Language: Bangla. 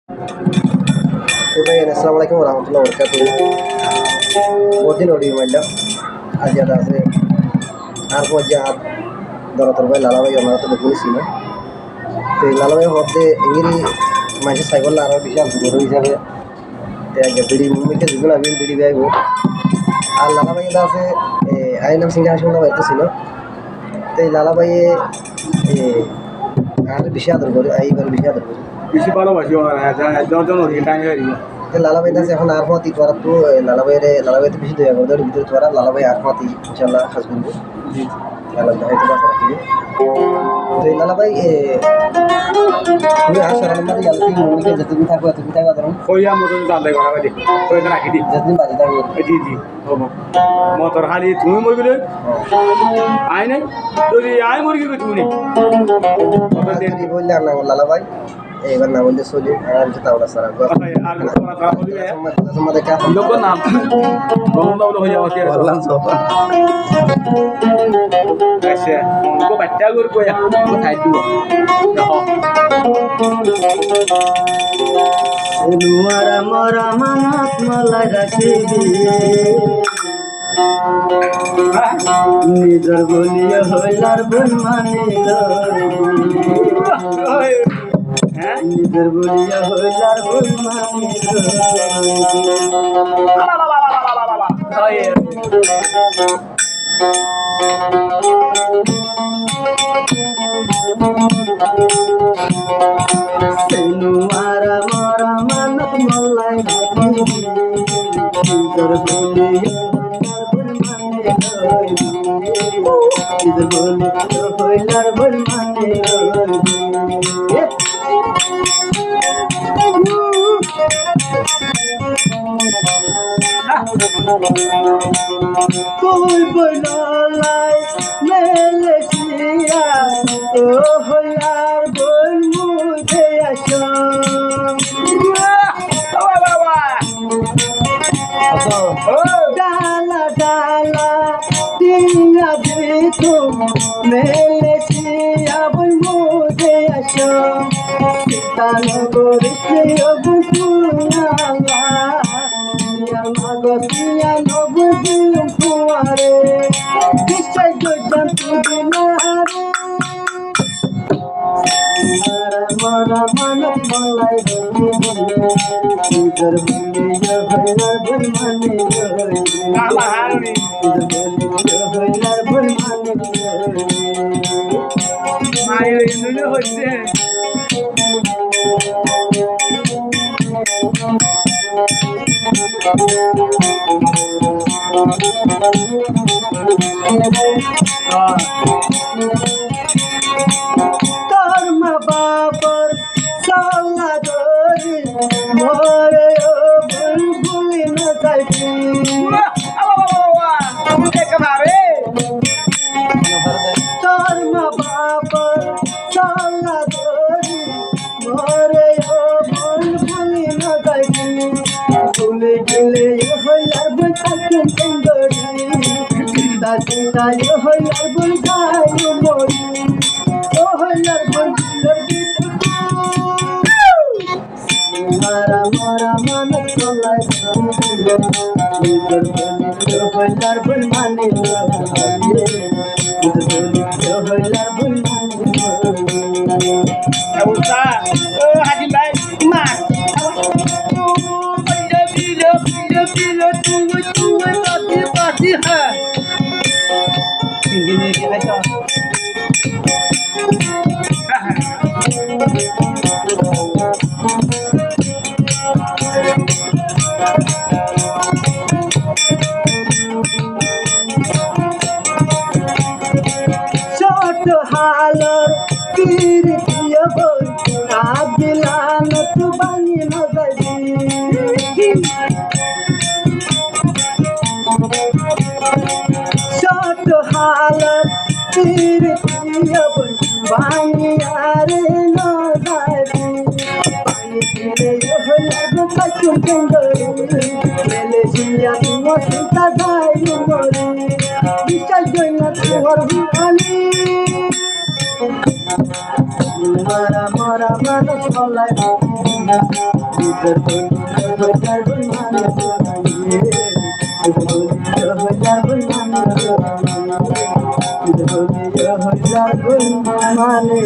ভাই আসসালামু আলাইকুম রহমতুল্লাহ বরকাত বহুদিন অডিও মারলাম আজ যারা আছে আর যা দরতর ভাই লালা ভাই আমরা তো দেখেছি না তো এই লালা ভাই হতে এগিরি মাঝে সাইকেল আরও বিশাল বড় হিসাবে বিড়ি মুমিকে যেগুলো আমি বিড়ি গাইব আর লালা ভাই এটা আছে আই নাম সিংহ হাসিমুল্লাহ ভাই ছিল তো এই লালা ভাইয়ে আর বেশি আদর করে এইবার বেশি আদর করে বেশি ভালোবাসি লালাভাই আছে এখন আর মাতি তোরা তো লালাভাই তো বেশি দয়া করে দেওয়ার ভিতরে তোরা লালাভাই আর মাতি ইনশাল্লাহ কাজ করবো আল্লাহ হয়তো বাসা রাখবে তো এই লালাভাই তুমি আসার আলমারি আলতি মমিকে যেদিন থাকো এতদিন থাকো ধরুন কইয়া মতো দাঁড়াই করা বাজে কইতে রাখি দি যেদিন বাজে থাকবে জি জি মতর খালি তুমি মরবি রে আই নাই যদি আই মরি গেবে তুমি বললে আর না লালাভাই এবার না বললে চলি আর কিছু তাওলা সারা তোমাদের কা লোক নাম বন্ধ হয়ে যাওয়া কি বললাম সব আচ্ছা কো বাচ্চা করে কইয়া কো খাই দিব নুয়ারা মরা মানত মলাই রাখিবি নিজর বলিয়া হইলার বন মানিল নিজর বলিয়া হইলার বন মানিল নুয়ারা মরা মানত মলাই রাখিবি নিজর বলিয়া হইলার বন মানিল তুই বলাই মেলেছিয়া ও হইলার বন মুঝে আসো ডালা ডালা দিয়া দিতো মেলেছিয়া বন মুঝে আসো সীতানগর সে অবুকুনালা মাগসিয়া নবুদিন ফুয়ারে বিষয় গজান তুদিনারে মরা মানত মলাই নিজর বলিয়া হইলার বন মানে হইলার বন মানে মায়ের ইন্দুলে হচ্ছে তোর মা বাবার সাল্লা ধরি মরে ও বুলবুলি না যাইবি তোর মা বাবার সাল্লা ধরি মরে ও বুলবুলি না যাইবি ভুলে গেলে হইলার বই থাকেন সুন্দরী চিন্তায় হইলার বই গায় মরি ও হইলার বই মারা মারা মানত চলাই হইলার বই মানে হইলার বই ছোট হালর তীর প্রিয় বই আদিলান তু বাঙি না যাবি ছোট হালর তীর প্রিয় বই বাঙি আরে না যাবি পানি দিলে হইলার কাচুম সুন্দরী মেলে সিয়া তোমার চিন্তা যাই মরি বিশাল জৈন তোমার ভুখানি মারা মারা মানুষ বলাই মানে